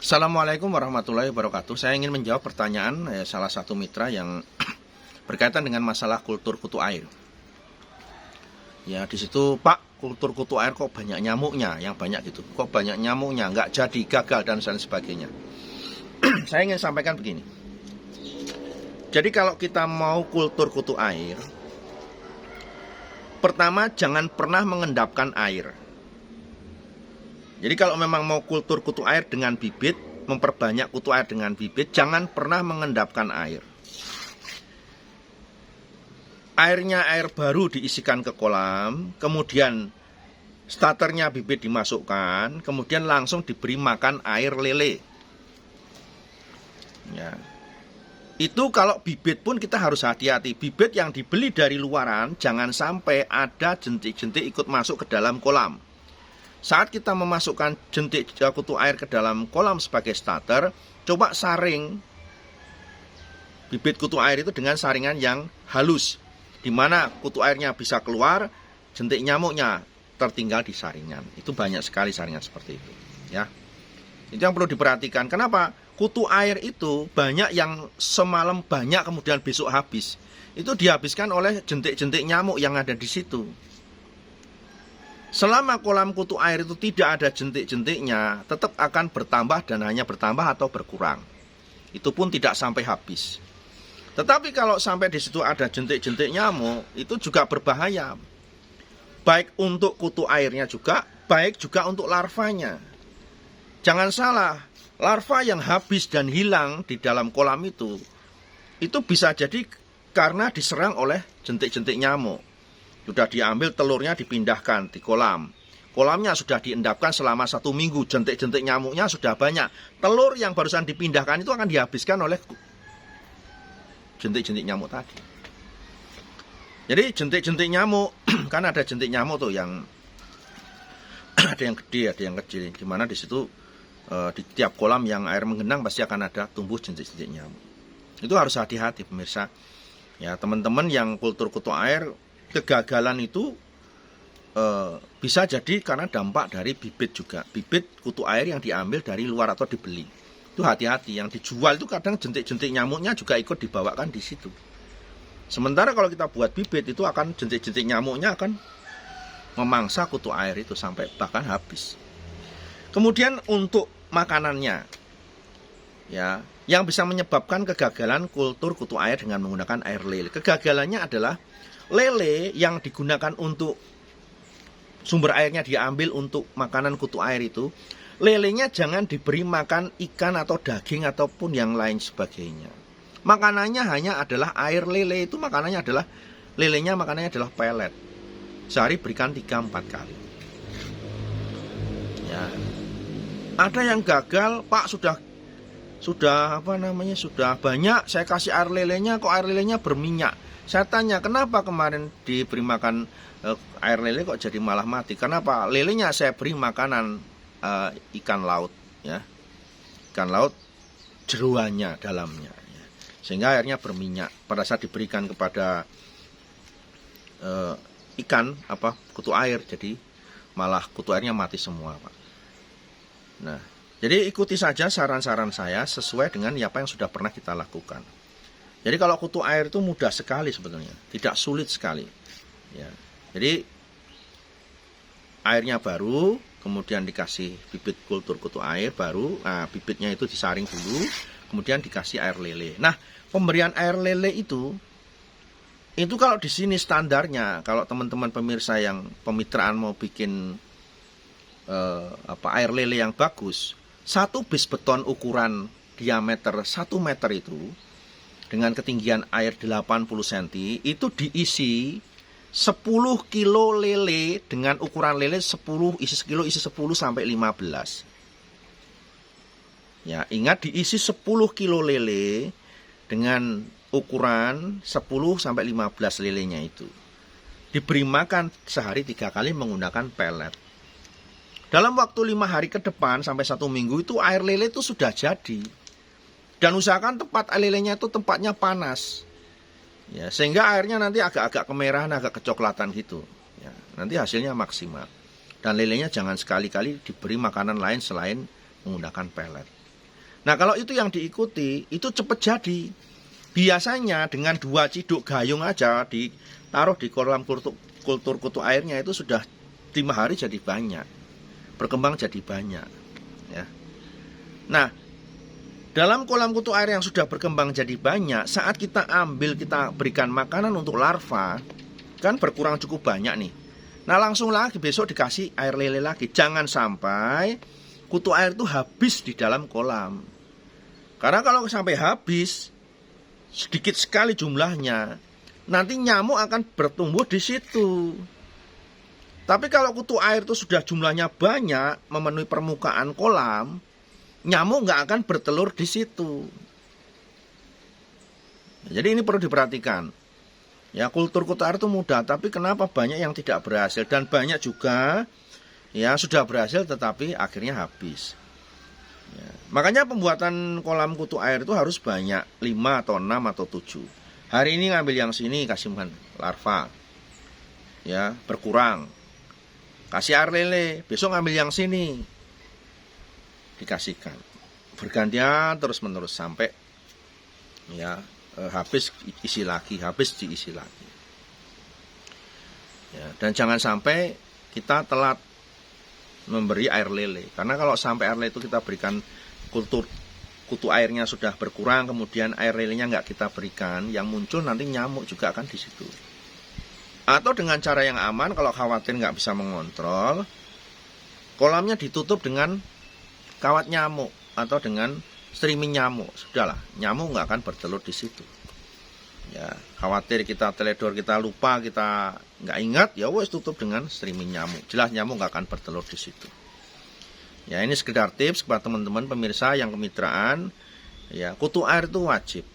Assalamualaikum warahmatullahi wabarakatuh. Saya ingin menjawab pertanyaan salah satu mitra yang berkaitan dengan masalah kultur kutu air. Ya, di situ, Pak, kultur kutu air kok banyak nyamuknya, yang banyak gitu. Kok banyak nyamuknya, nggak jadi, gagal, dan sebagainya. Saya ingin sampaikan begini. Jadi kalau kita mau kultur kutu air, pertama jangan pernah mengendapkan air. Jadi kalau memang mau kultur kutu air dengan bibit, memperbanyak kutu air dengan bibit, jangan pernah mengendapkan air. Airnya air baru diisikan ke kolam, kemudian starternya bibit dimasukkan, kemudian langsung diberi makan air lele. Ya. Itu kalau bibit pun kita harus hati-hati. Bibit yang dibeli dari luaran, jangan sampai ada jentik-jentik ikut masuk ke dalam kolam. Saat kita memasukkan jentik kutu air ke dalam kolam sebagai starter, coba saring bibit kutu air itu dengan saringan yang halus, di mana kutu airnya bisa keluar, jentik nyamuknya tertinggal di saringan. Itu banyak sekali saringan seperti itu, ya. Itu yang perlu diperhatikan. Kenapa? Kutu air itu banyak yang semalam banyak kemudian besok habis. Itu dihabiskan oleh jentik-jentik nyamuk yang ada di situ. Selama kolam kutu air itu tidak ada jentik-jentiknya, tetap akan bertambah dan hanya bertambah atau berkurang. Itu pun tidak sampai habis. Tetapi kalau sampai di situ ada jentik-jentik nyamuk, itu juga berbahaya. Baik untuk kutu airnya juga, baik juga untuk larvanya. Jangan salah, larva yang habis dan hilang di dalam kolam itu bisa jadi karena diserang oleh jentik-jentik nyamuk. Sudah diambil telurnya dipindahkan di kolam. Kolamnya sudah diendapkan selama 1 minggu. Jentik-jentik nyamuknya sudah banyak. Telur yang barusan dipindahkan itu akan dihabiskan oleh jentik-jentik nyamuk tadi. Jadi jentik-jentik nyamuk, kan ada jentik nyamuk tuh yang ada yang gede, ada yang kecil. Dimana di situ di tiap kolam yang air menggenang pasti akan ada tumbuh jentik-jentik nyamuk. Itu harus hati-hati pemirsa. Ya, teman-teman yang kultur kutu air, kegagalan itu bisa jadi karena dampak dari bibit juga. Bibit kutu air yang diambil dari luar atau dibeli. Itu hati-hati. Yang dijual itu kadang jentik-jentik nyamuknya juga ikut dibawakan di situ. Sementara kalau kita buat bibit itu akan jentik-jentik nyamuknya akan memangsa kutu air itu sampai bahkan habis. Kemudian untuk makanannya, ya, yang bisa menyebabkan kegagalan kultur kutu air dengan menggunakan air lele. Kegagalannya adalah lele yang digunakan untuk sumber airnya diambil untuk makanan kutu air itu, lelenya jangan diberi makan ikan atau daging ataupun yang lain sebagainya. Makanannya hanya adalah air lele, itu makanannya adalah lelenya, makanannya adalah pelet. Sehari berikan 3-4 kali. Ya. Ada yang gagal, Pak, sudah banyak saya kasih air lelenya, kok air lelenya berminyak. Saya tanya, kenapa kemarin diberi makan air lele kok jadi malah mati? Kenapa? Lelenya saya beri makanan ikan laut, ya, ikan laut jeruannya dalamnya, ya. Sehingga airnya berminyak. Pada saat diberikan kepada ikan kutu air, jadi malah kutu airnya mati semua, Pak. Nah, jadi ikuti saja saran-saran saya sesuai dengan apa yang sudah pernah kita lakukan. Jadi kalau kutu air itu mudah sekali sebetulnya, tidak sulit sekali. Ya. Jadi airnya baru, kemudian dikasih bibit kultur kutu air baru, bibitnya itu disaring dulu, kemudian dikasih air lele. Nah, pemberian air lele itu kalau di sini standarnya, kalau teman-teman pemirsa yang pemitraan mau bikin air lele yang bagus, 1 bis beton ukuran diameter 1 meter itu dengan ketinggian air 80 cm itu diisi 10 kilo lele dengan ukuran lele 10, isi sekilo isi 10 sampai 15. Ya, ingat diisi 10 kilo lele dengan ukuran 10 sampai 15 lelenya itu. Diberi makan sehari 3 kali menggunakan pelet. Dalam waktu 5 hari ke depan sampai 1 minggu itu air lele itu sudah jadi. Dan usahakan tempat air lelenya itu tempatnya panas. Ya, sehingga airnya nanti agak-agak kemerahan, agak kecoklatan gitu. Ya, nanti hasilnya maksimal. Dan lelenya jangan sekali-kali diberi makanan lain selain menggunakan pelet. Nah, kalau itu yang diikuti, itu cepat jadi. Biasanya dengan 2 ciduk gayung aja ditaruh di kolam kultur kutu airnya itu sudah 5 hari jadi banyak. Berkembang jadi banyak. Ya. Nah, dalam kolam kutu air yang sudah berkembang jadi banyak, saat kita ambil, kita berikan makanan untuk larva, kan berkurang cukup banyak nih. Nah, langsung lagi besok dikasih air lele lagi. Jangan sampai kutu air itu habis di dalam kolam. Karena kalau sampai habis, sedikit sekali jumlahnya, nanti nyamuk akan bertumbuh di situ. Tapi kalau kutu air itu sudah jumlahnya banyak, memenuhi permukaan kolam, nyamuk nggak akan bertelur di situ. Jadi ini perlu diperhatikan. Ya, kultur kutu air itu mudah, tapi kenapa banyak yang tidak berhasil, dan banyak juga ya sudah berhasil tetapi akhirnya habis. Ya. Makanya pembuatan kolam kutu air itu harus banyak, 5 atau 6 atau 7. Hari ini ngambil yang sini, kasih larva, ya berkurang, kasih air lele. Besok ngambil yang sini, dikasihkan, bergantian terus menerus sampai ya habis isi lagi, habis diisi lagi. Ya, dan jangan sampai kita telat memberi air lele, karena kalau sampai air lele itu kita berikan, kutu airnya sudah berkurang, kemudian air lelenya nggak kita berikan, yang muncul nanti nyamuk juga akan di situ. Atau dengan cara yang aman, kalau khawatir nggak bisa mengontrol, kolamnya ditutup dengan kawat nyamuk atau dengan streaming nyamuk. Sudahlah, nyamuk nggak akan bertelur di situ. Ya, khawatir kita teledor, kita lupa, kita nggak ingat, ya wes tutup dengan streaming nyamuk. Jelas nyamuk nggak akan bertelur di situ. Ya, ini sekedar tips kepada teman-teman pemirsa yang kemitraan. Ya, kutu air itu wajib.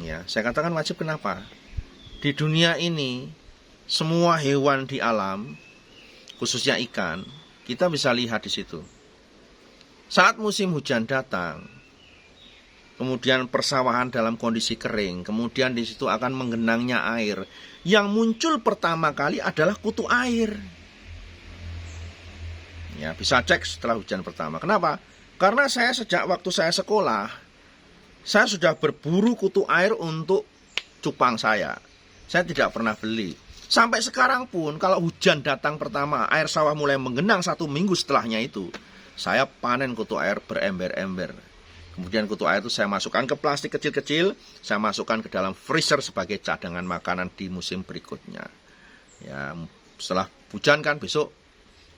Ya, saya katakan wajib kenapa? Di dunia ini semua hewan di alam, khususnya ikan, kita bisa lihat di situ. Saat musim hujan datang, kemudian persawahan dalam kondisi kering, kemudian di situ akan menggenangnya air. Yang muncul pertama kali adalah kutu air. Ya, bisa cek setelah hujan pertama. Kenapa? Karena saya sejak waktu saya sekolah, saya sudah berburu kutu air untuk cupang saya. Saya tidak pernah beli. Sampai sekarang pun, kalau hujan datang pertama, air sawah mulai menggenang 1 minggu setelahnya itu, saya panen kutu air berember-ember. Kemudian kutu air itu saya masukkan ke plastik kecil-kecil, saya masukkan ke dalam freezer sebagai cadangan makanan di musim berikutnya. Ya, setelah hujan kan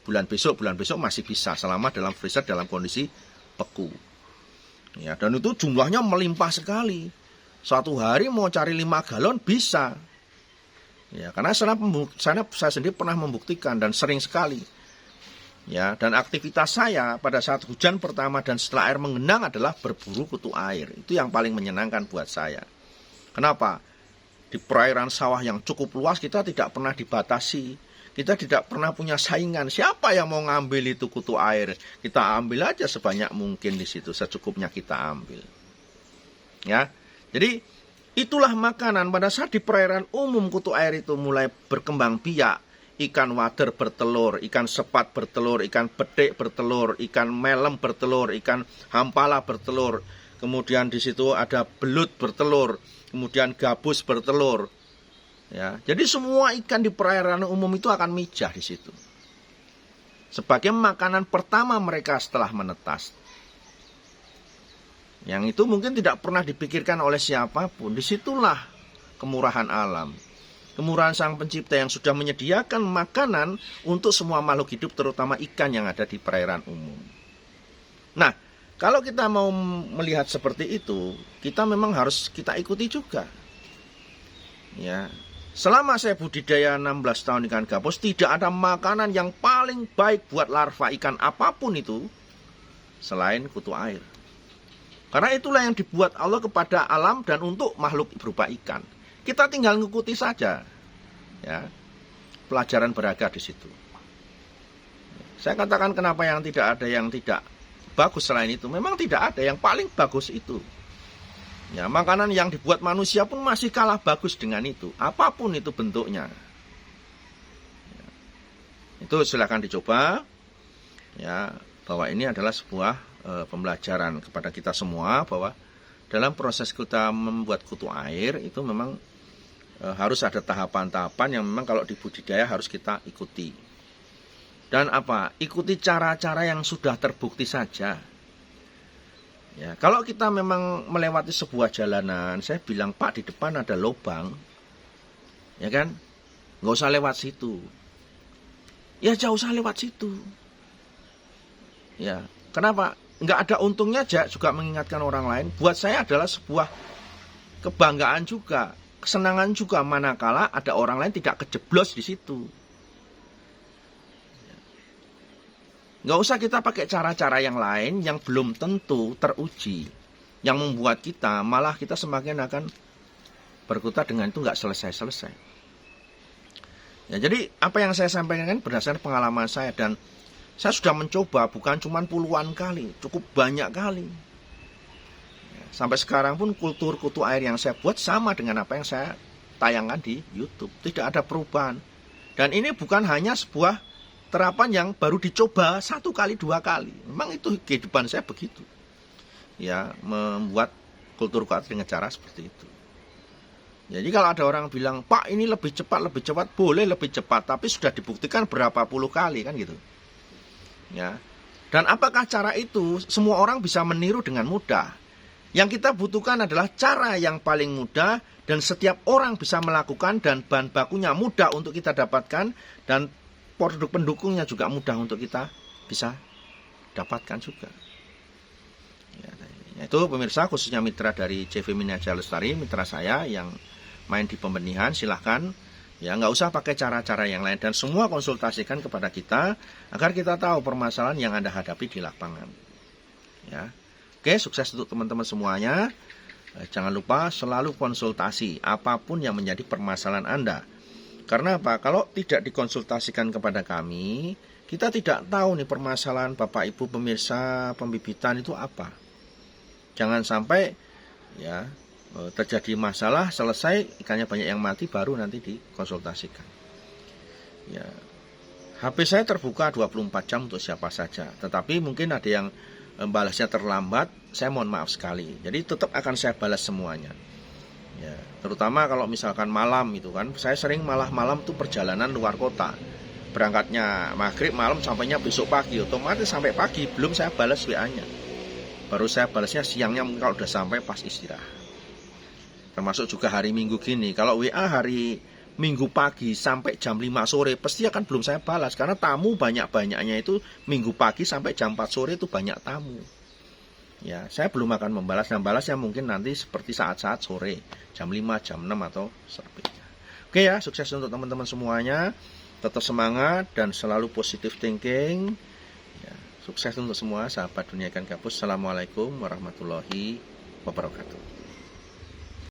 bulan besok masih bisa selama dalam freezer dalam kondisi beku. Ya, dan itu jumlahnya melimpah sekali. Suatu hari mau cari 5 galon bisa. Ya, karena saya sendiri pernah membuktikan dan sering sekali. Ya, dan aktivitas saya pada saat hujan pertama dan setelah air mengenang adalah berburu kutu air. Itu yang paling menyenangkan buat saya. Kenapa? Di perairan sawah yang cukup luas kita tidak pernah dibatasi. Kita tidak pernah punya saingan. Siapa yang mau ngambil itu kutu air? Kita ambil aja sebanyak mungkin di situ, secukupnya kita ambil. Ya. Jadi itulah makanan pada saat di perairan umum kutu air itu mulai berkembang biak. Ikan wader bertelur, ikan sepat bertelur, ikan betik bertelur, ikan melem bertelur, ikan hampala bertelur. Kemudian di situ ada belut bertelur, kemudian gabus bertelur. Ya, jadi semua ikan di perairan umum itu akan mijah di situ. Sebagai makanan pertama mereka setelah menetas. Yang itu mungkin tidak pernah dipikirkan oleh siapapun. Disitulah kemurahan alam. Kemurahan Sang Pencipta yang sudah menyediakan makanan untuk semua makhluk hidup, terutama ikan yang ada di perairan umum. Nah, kalau kita mau melihat seperti itu, kita memang harus kita ikuti juga. Ya, selama saya budidaya 16 tahun ikan gabus, tidak ada makanan yang paling baik buat larva ikan apapun itu selain kutu air. Karena itulah yang dibuat Allah kepada alam dan untuk makhluk berupa ikan. Kita tinggal ngikuti saja, ya. Pelajaran berharga di situ. Saya katakan kenapa yang tidak ada yang tidak bagus selain itu. Memang tidak ada yang paling bagus itu. Ya, makanan yang dibuat manusia pun masih kalah bagus dengan itu. Apapun itu bentuknya. Ya. Itu silakan dicoba. Ya, bahwa ini adalah sebuah pembelajaran kepada kita semua bahwa dalam proses kita membuat kutu air itu memang harus ada tahapan-tahapan yang memang kalau di budidaya harus kita ikuti. Dan ikuti cara-cara yang sudah terbukti saja. Ya, kalau kita memang melewati sebuah jalanan, saya bilang, Pak, di depan ada lubang, ya kan, nggak usah lewat situ. Ya, jauh usah lewat situ. Ya, kenapa? Nggak ada untungnya aja juga mengingatkan orang lain. Buat saya adalah sebuah kebanggaan juga, kesenangan juga manakala ada orang lain tidak kejeblos di situ. Nggak usah kita pakai cara-cara yang lain yang belum tentu teruji, yang membuat kita malah kita semakin akan berkutat dengan itu nggak selesai-selesai. Ya, jadi apa yang saya sampaikan berdasarkan pengalaman saya, dan saya sudah mencoba bukan cuma puluhan kali, cukup banyak kali. Sampai sekarang pun kultur kutu air yang saya buat sama dengan apa yang saya tayangkan di YouTube. Tidak ada perubahan. Dan ini bukan hanya sebuah terapan yang baru dicoba 1 kali 2 kali. Memang itu kehidupan saya begitu. Ya, membuat kultur kutu air dengan cara seperti itu. Jadi kalau ada orang bilang, Pak ini lebih cepat, boleh lebih cepat. Tapi sudah dibuktikan berapa puluh kali kan gitu. Ya. Dan apakah cara itu semua orang bisa meniru dengan mudah? Yang kita butuhkan adalah cara yang paling mudah dan setiap orang bisa melakukan, dan bahan bakunya mudah untuk kita dapatkan, dan produk pendukungnya juga mudah untuk kita bisa dapatkan juga. Ya, itu pemirsa, khususnya mitra dari CV Miniaja Lestari, mitra saya yang main di pembenihan, silahkan. Ya, nggak usah pakai cara-cara yang lain, dan semua konsultasikan kepada kita agar kita tahu permasalahan yang Anda hadapi di lapangan. Ya. Oke, sukses untuk teman-teman semuanya. Jangan lupa selalu konsultasi apapun yang menjadi permasalahan Anda. Karena apa? Kalau tidak dikonsultasikan kepada kami, kita tidak tahu nih permasalahan Bapak Ibu pemirsa pembibitan itu apa. Jangan sampai ya terjadi masalah, selesai, ikannya banyak yang mati, baru nanti dikonsultasikan. Ya, HP saya terbuka 24 jam untuk siapa saja. Tetapi mungkin ada yang balasnya terlambat, saya mohon maaf sekali. Jadi tetap akan saya balas semuanya. Ya, terutama kalau misalkan malam itu kan, saya sering malam tuh perjalanan luar kota. Berangkatnya maghrib, malam sampainya besok pagi. Otomatis sampai pagi belum saya balas WA-nya. Baru saya balasnya siangnya mungkin kalau udah sampai pas istirahat. Termasuk juga hari Minggu gini. Kalau WA hari Minggu pagi sampai jam 5 sore, pasti akan belum saya balas. Karena tamu banyak-banyaknya itu Minggu pagi sampai jam 4 sore itu banyak tamu. Ya, saya belum akan membalas. Dan balasnya mungkin nanti seperti saat-saat sore. Jam 5, jam 6 atau selanjutnya. Oke ya, sukses untuk teman-teman semuanya. Tetap semangat dan selalu positive thinking. Ya, sukses untuk semua sahabat Dunia Ikan Gabus. Assalamualaikum warahmatullahi wabarakatuh.